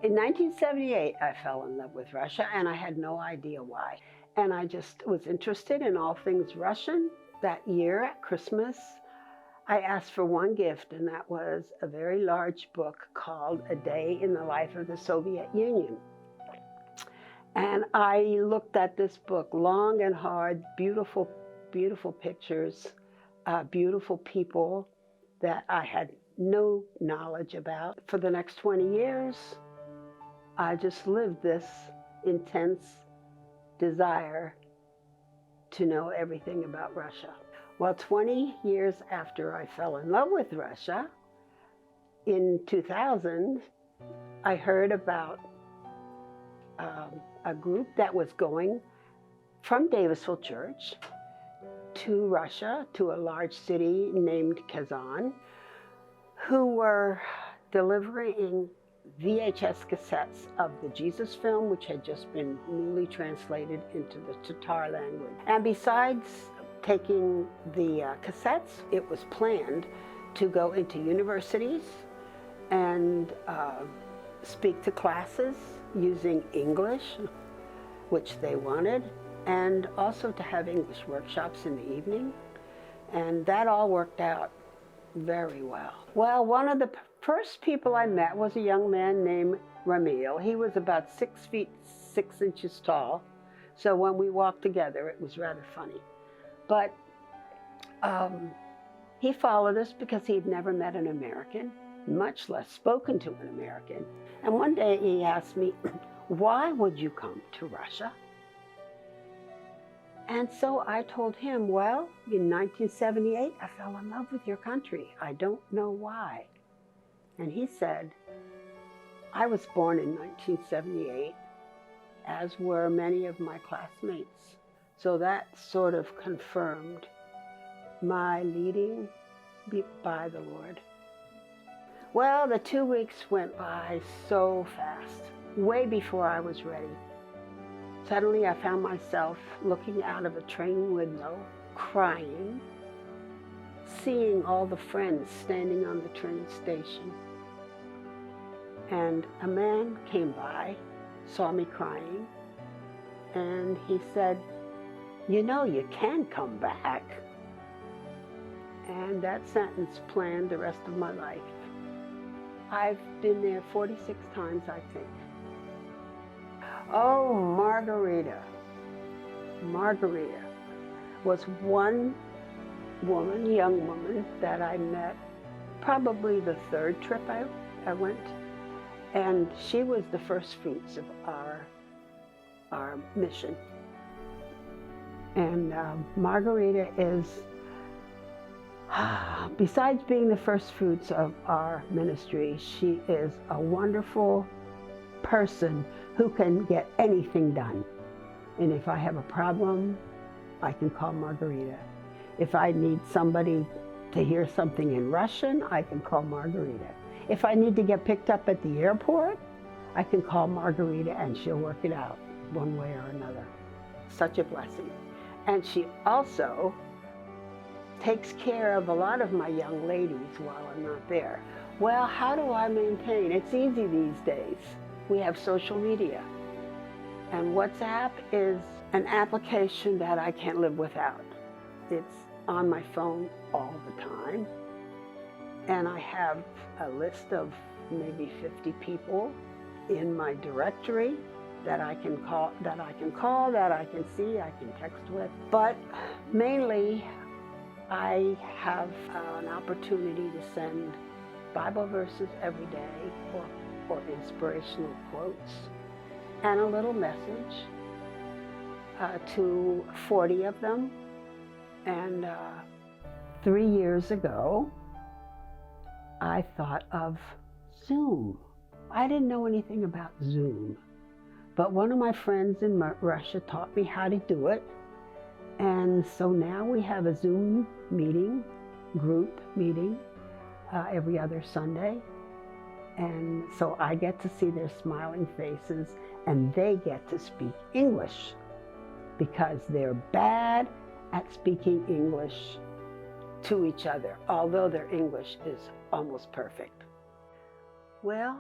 In 1978, I fell in love with Russia, and I had no idea why. And I just was interested in all things Russian. That year at Christmas, I asked for one gift, and that was a very large book called A Day in the Life of the Soviet Union. And I looked at this book long and hard, beautiful, beautiful pictures, beautiful people that I had no knowledge about. For the next 20 years, I just lived this intense desire to know everything about Russia. Well, 20 years after I fell in love with Russia, in 2000, I heard about a group that was going from Davisville Church to Russia, to a large city named Kazan, who were delivering VHS cassettes of the Jesus film, which had just been newly translated into the Tatar language. And besides taking the cassettes, it was planned to go into universities and speak to classes using English, which they wanted, and also to have English workshops in the evening. And that all worked out very well. Well, one of the first people I met was a young man named Ramil. He was about 6 feet 6 inches tall. So when we walked together, it was rather funny. But he followed us because he'd never met an American, much less spoken to an American. And one day he asked me, "Why would you come to Russia?" And so I told him, well, in 1978, I fell in love with your country. I don't know why. And he said, I was born in 1978, as were many of my classmates. So that sort of confirmed my leading by the Lord. Well, the 2 weeks went by so fast, way before I was ready. Suddenly I found myself looking out of a train window, crying, seeing all the friends standing on the train station. And a man came by, saw me crying, and he said, "You know, you can come back." And that sentence planned the rest of my life. I've been there 46 times, I think. Oh, Margarita. Margarita was one woman, young woman, that I met probably the third trip I went. And she was the first fruits of our mission. And Margarita is, besides being the first fruits of our ministry, she is a wonderful person who can get anything done. And if I have a problem, I can call Margarita. If I need somebody to hear something in Russian, I can call Margarita. If I need to get picked up at the airport, I can call Margarita and she'll work it out one way or another. Such a blessing. And she also takes care of a lot of my young ladies while I'm not there. Well, how do I maintain? It's easy these days. We have social media. And WhatsApp is an application that I can't live without. It's on my phone all the time. And I have a list of maybe 50 people in my directory that I can call, that I can see, I can text with. But mainly, I have an opportunity to send Bible verses every day or inspirational quotes and a little message to 40 of them. And 3 years ago, I thought of Zoom. I didn't know anything about Zoom, but one of my friends in Russia taught me how to do it. And so now we have a Zoom meeting, group meeting, every other Sunday. And so I get to see their smiling faces and they get to speak English because they're bad at speaking English to each other, although their English is almost perfect. Well,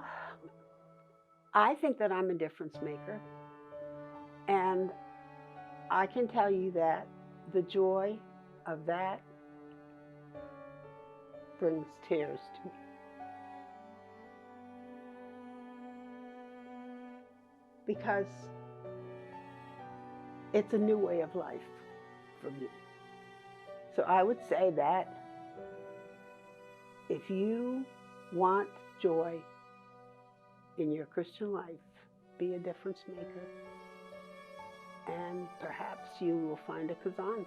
I think that I'm a difference maker, and I can tell you that the joy of that brings tears to me. Because it's a new way of life for me. So I would say that if you want joy in your Christian life, be a difference maker, and perhaps you will find a kazan.